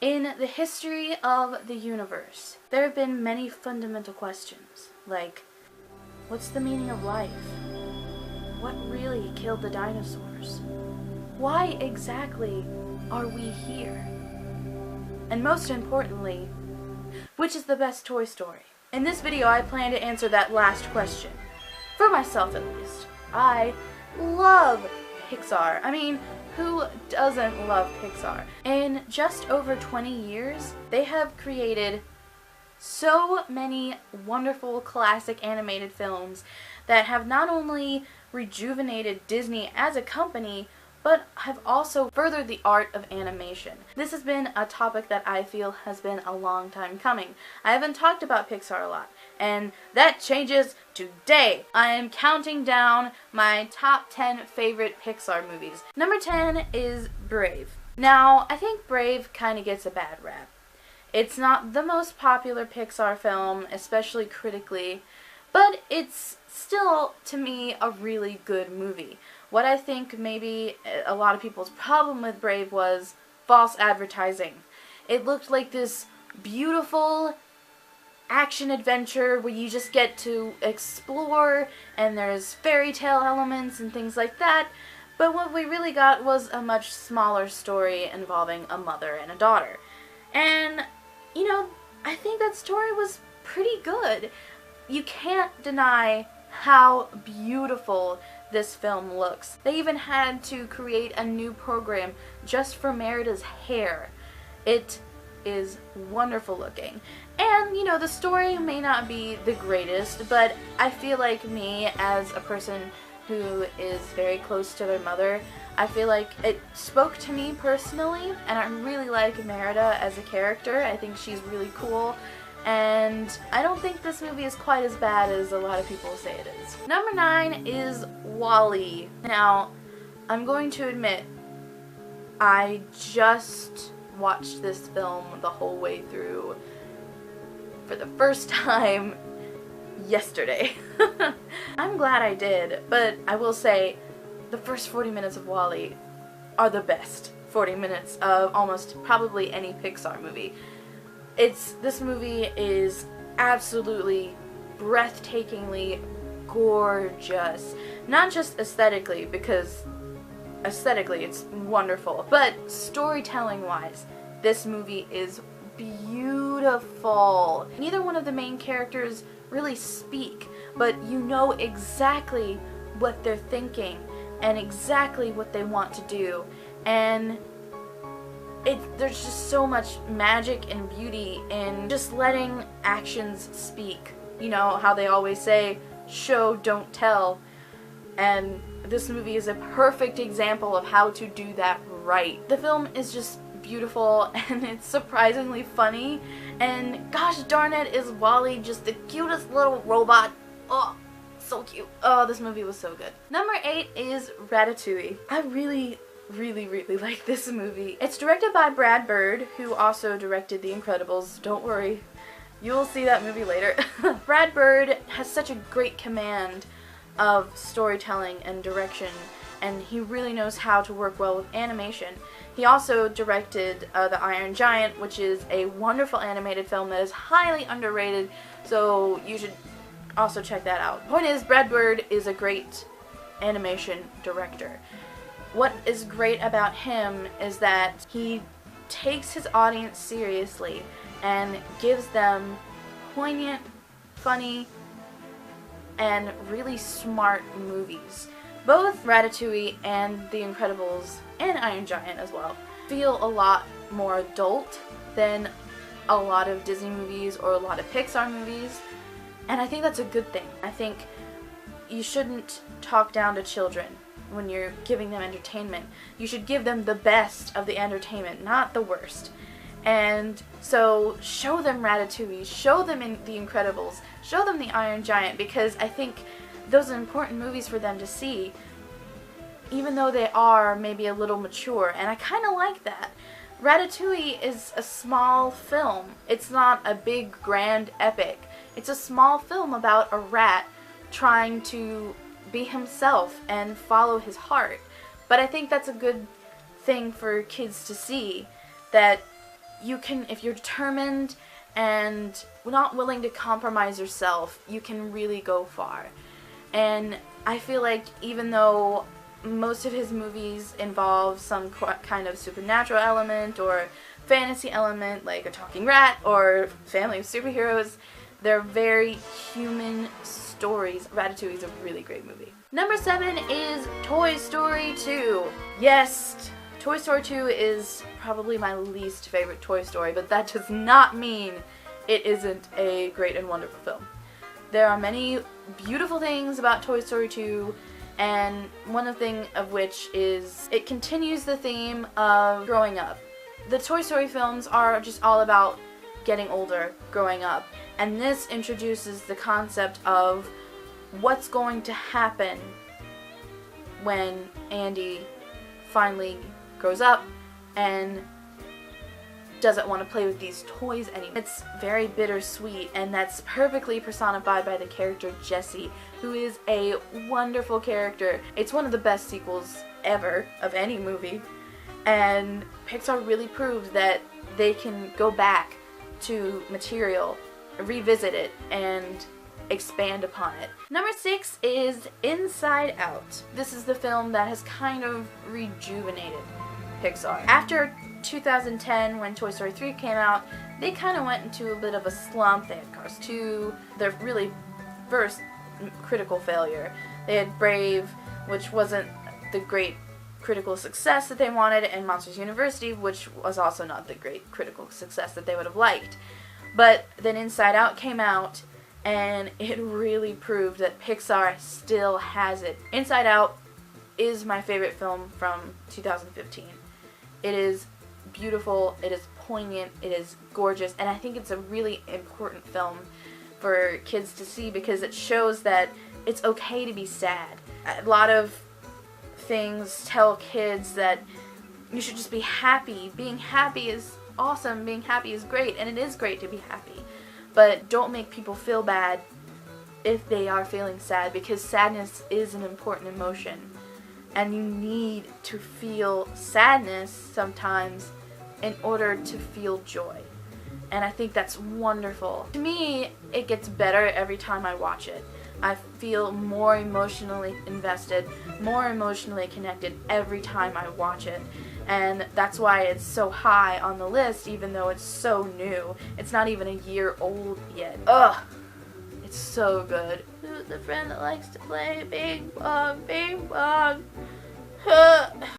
In the history of the universe, there have been many fundamental questions, like, what's the meaning of life? What really killed the dinosaurs? Why exactly are we here? And most importantly, which is the best Toy Story? In this video, I plan to answer that last question. For myself, at least. I love Pixar. I mean, who doesn't love Pixar? In just over 20 years, they have created so many wonderful classic animated films that have not only rejuvenated Disney as a company, but have also furthered the art of animation. This has been a topic that I feel has been a long time coming. I haven't talked about Pixar a lot, and that changes today. I am counting down my top 10 favorite Pixar movies. Number 10 is Brave. Now, I think Brave kind of gets a bad rap. It's not the most popular Pixar film, especially critically, but it's still, to me, a really good movie. What I think maybe a lot of people's problem with Brave was false advertising. It looked like this beautiful action adventure where you just get to explore and there's fairy tale elements and things like that, but what we really got was a much smaller story involving a mother and a daughter. And, you know, I think that story was pretty good. You can't deny how beautiful this film looks. They even had to create a new program just for Merida's hair. It is wonderful looking. And, you know, the story may not be the greatest, but I feel like me, as a person who is very close to their mother, I feel like it spoke to me personally, and I really like Merida as a character. I think she's really cool. And I don't think this movie is quite as bad as a lot of people say it is. Number 9 is WALL-E. Now, I'm going to admit, I just watched this film the whole way through for the first time yesterday. I'm glad I did, but I will say the first 40 minutes of WALL-E are the best 40 minutes of almost probably any Pixar movie. This movie is absolutely breathtakingly gorgeous. Not just aesthetically, because aesthetically it's wonderful, but storytelling wise, this movie is beautiful. Neither one of the main characters really speak, but you know exactly what they're thinking and exactly what they want to do. And there's just so much magic and beauty in just letting actions speak. You know how they always say, show, don't tell. And this movie is a perfect example of how to do that right. The film is just beautiful and it's surprisingly funny. And gosh darn it, is WALL-E just the cutest little robot. Oh, so cute. Oh, this movie was so good. Number 8 is Ratatouille. I really like this movie. It's directed by Brad Bird, who also directed The Incredibles. Don't worry, you will see that movie later. Brad Bird has such a great command of storytelling and direction, and he really knows how to work well with animation. He also directed The Iron Giant, which is a wonderful animated film that is highly underrated, so you should also check that out. Point is, Brad Bird is a great animation director. What is great about him is that he takes his audience seriously and gives them poignant, funny, and really smart movies. Both Ratatouille and The Incredibles, and Iron Giant as well, feel a lot more adult than a lot of Disney movies or a lot of Pixar movies, and I think that's a good thing. I think you shouldn't talk down to children when you're giving them entertainment. You should give them the best of the entertainment, not the worst. And so show them Ratatouille, show them The Incredibles, show them The Iron Giant, because I think those are important movies for them to see, even though they are maybe a little mature, and I kind of like that. Ratatouille is a small film. It's not a big, grand epic. It's a small film about a rat trying to be himself and follow his heart. But I think that's a good thing for kids to see, that you can, if you're determined and not willing to compromise yourself, you can really go far. And I feel like even though most of his movies involve some kind of supernatural element or fantasy element, like a talking rat or family of superheroes, they're very human stories. Ratatouille is a really great movie. Number 7 is Toy Story 2. Yes, Toy Story 2 is probably my least favorite Toy Story, but that does not mean it isn't a great and wonderful film. There are many beautiful things about Toy Story 2, and one thing of which is it continues the theme of growing up. The Toy Story films are just all about getting older, growing up, and this introduces the concept of what's going to happen when Andy finally grows up and doesn't want to play with these toys anymore. It's very bittersweet, and that's perfectly personified by the character Jessie, who is a wonderful character. It's one of the best sequels ever of any movie, and Pixar really proved that they can go back to material, revisit it, and expand upon it. Number 6 is Inside Out. This is the film that has kind of rejuvenated Pixar. After 2010, when Toy Story 3 came out, they kind of went into a bit of a slump. They had Cars 2, their really first critical failure. They had Brave, which wasn't the great critical success that they wanted, and Monsters University, which was also not the great critical success that they would have liked. But then Inside Out came out, and it really proved that Pixar still has it. Inside Out is my favorite film from 2015. It is beautiful, it is poignant, it is gorgeous, and I think it's a really important film for kids to see because it shows that it's okay to be sad. A lot of things tell kids that you should just be happy. Being happy is awesome, being happy is great, and it is great to be happy. But don't make people feel bad if they are feeling sad, because sadness is an important emotion. And you need to feel sadness sometimes in order to feel joy. And I think that's wonderful. To me, it gets better every time I watch it. I feel more emotionally invested, more emotionally connected every time I watch it. And that's why it's so high on the list, even though it's so new. It's not even a year old yet. Ugh! It's so good. Who's the friend that likes to play ping pong, ping pong?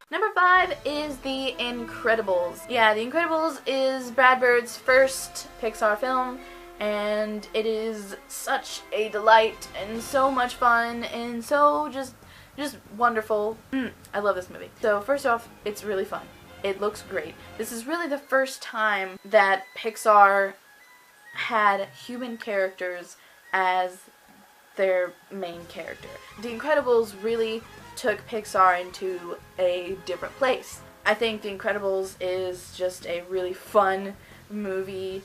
Number 5 is The Incredibles. Yeah, The Incredibles is Brad Bird's first Pixar film, and it is such a delight and so much fun and so just wonderful. I love this movie. So first off, it's really fun. It looks great. This is really the first time that Pixar had human characters as their main character. The Incredibles really took Pixar into a different place. I think The Incredibles is just a really fun movie,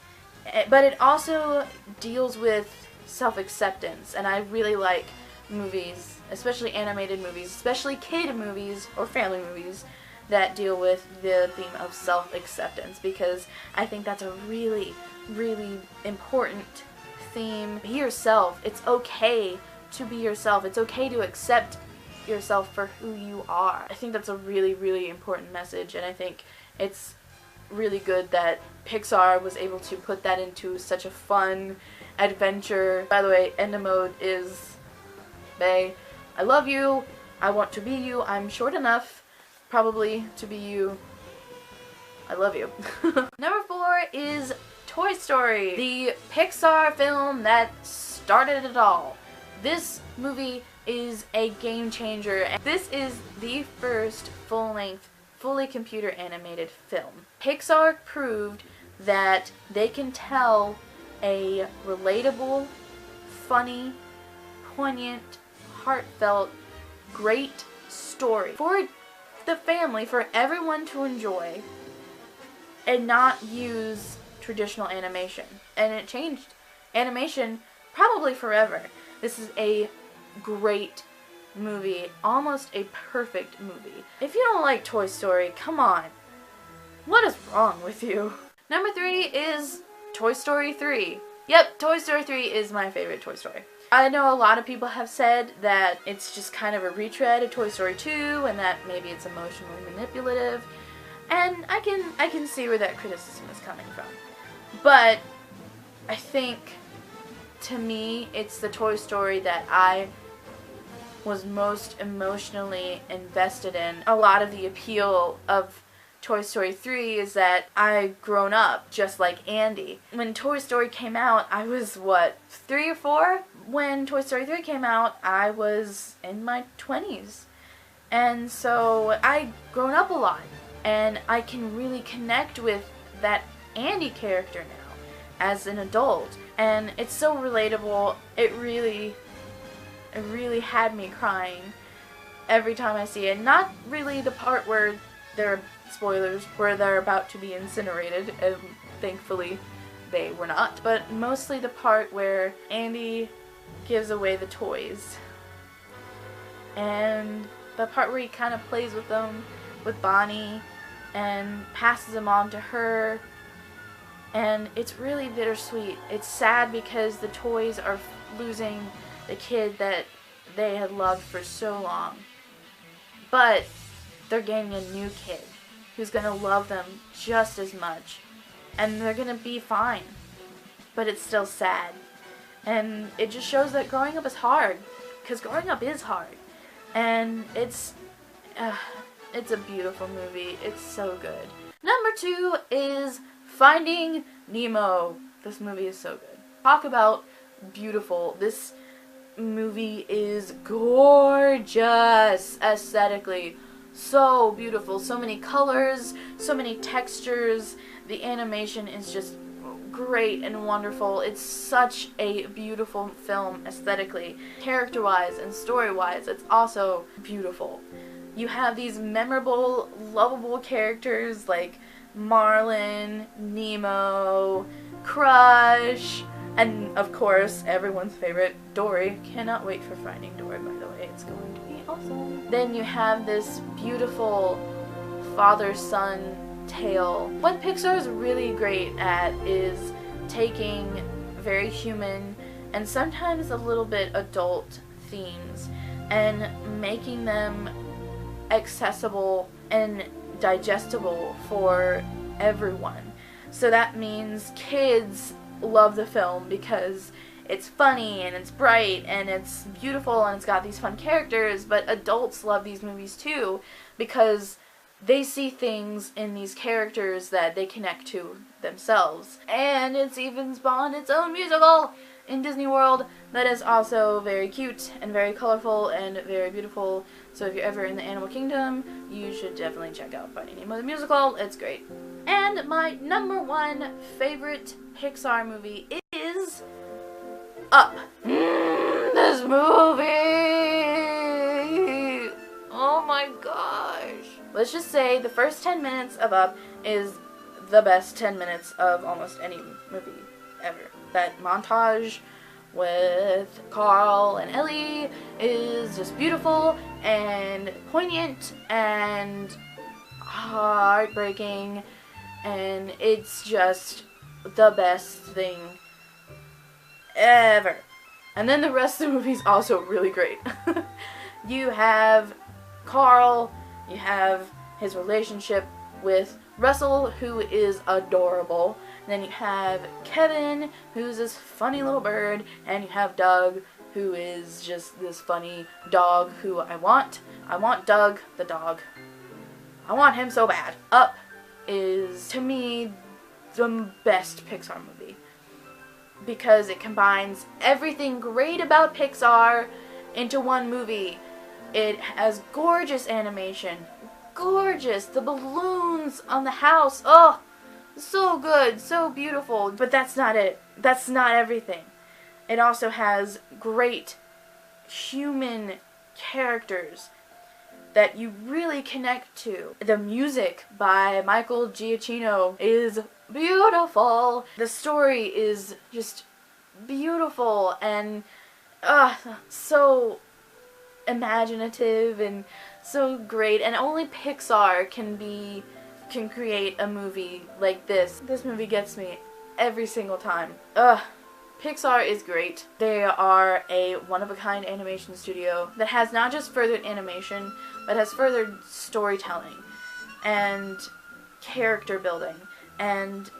but it also deals with self-acceptance, and I really like movies, especially animated movies, especially kid movies or family movies that deal with the theme of self-acceptance, because I think that's a really, really important theme. Be yourself. It's okay to be yourself. It's okay to accept yourself for who you are. I think that's a really, really important message, and I think it's really good that Pixar was able to put that into such a fun adventure. By the way, End of Mode is Bae. I love you. I want to be you. I'm short enough, probably, to be you. I love you. Number 4 is Toy Story, the Pixar film that started it all. This movie is a game changer. This is the first full-length, fully computer animated film. Pixar proved that they can tell a relatable, funny, poignant, heartfelt, great story for the family, for everyone to enjoy, and not use traditional animation. And it changed animation probably forever. This is a great movie, almost a perfect movie. If you don't like Toy Story, come on. What is wrong with you? Number 3 is Toy Story 3. Yep, Toy Story 3 is my favorite Toy Story. I know a lot of people have said that it's just kind of a retread of Toy Story 2 and that maybe it's emotionally manipulative. And I can see where that criticism is coming from. But I think, to me, it's the Toy Story that I was most emotionally invested in. A lot of the appeal of Toy Story 3 is that I've grown up just like Andy. When Toy Story came out, I was, 3 or 4? When Toy Story 3 came out, I was in my 20s. And so I've grown up a lot. And I can really connect with that Andy character now as an adult. And it's so relatable. It really had me crying every time I see it. Not really the part where they're, spoilers, where they're about to be incinerated, and thankfully they were not. But mostly the part where Andy gives away the toys. And the part where he kind of plays with them, with Bonnie, and passes them on to her. And it's really bittersweet. It's sad because the toys are losing the kid that they had loved for so long. But they're getting a new kid who's going to love them just as much. And they're going to be fine. But it's still sad. And it just shows that growing up is hard. Because growing up is hard. And it's a beautiful movie. It's so good. Number 2 is Finding Nemo. This movie is so good. Talk about beautiful. This movie is gorgeous aesthetically. So beautiful. So many colors, so many textures. The animation is just great and wonderful. It's such a beautiful film aesthetically. Character-wise and story-wise, it's also beautiful. You have these memorable, lovable characters like Marlin, Nemo, Crush, and of course, everyone's favorite, Dory. Cannot wait for Finding Dory, by the way. It's going to be awesome. Then you have this beautiful father-son tale. What Pixar is really great at is taking very human and sometimes a little bit adult themes and making them accessible and digestible for everyone. So that means kids love the film because it's funny and it's bright and it's beautiful and it's got these fun characters, but adults love these movies too because they see things in these characters that they connect to themselves. And it's even spawned its own musical in Disney World that is also very cute and very colorful and very beautiful. So if you're ever in the animal kingdom, you should definitely check out Finding Nemo the musical. It's great. And my number 1 favorite Pixar movie is Up. This movie! Oh my gosh. Let's just say the first 10 minutes of Up is the best 10 minutes of almost any movie ever. That montage with Carl and Ellie is just beautiful and poignant and heartbreaking, and it's just the best thing ever. And then the rest of the movie is also really great. You have Carl, you have his relationship with Russell, who is adorable. Then you have Kevin, who's this funny little bird, and you have Doug, who is just this funny dog who I want. I want Doug the dog. I want him so bad. Up is, to me, the best Pixar movie because it combines everything great about Pixar into one movie. It has gorgeous animation. Gorgeous. The balloons on the house. Oh, so good. So beautiful. But that's not it. That's not everything. It also has great human characters that you really connect to. The music by Michael Giacchino is beautiful. The story is just beautiful and so imaginative and so great, and only Pixar can create a movie like this. This movie gets me every single time. Ugh. Pixar is great. They are a one-of-a-kind animation studio that has not just furthered animation, but has furthered storytelling and character building and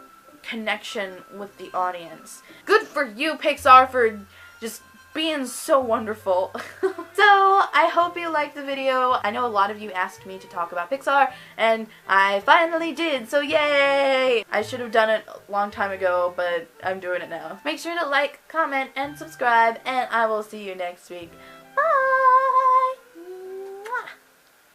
connection with the audience. Good for you, Pixar, for just being so wonderful. So, I hope you liked the video. I know a lot of you asked me to talk about Pixar, and I finally did, so yay! I should have done it a long time ago, but I'm doing it now. Make sure to like, comment, and subscribe, and I will see you next week.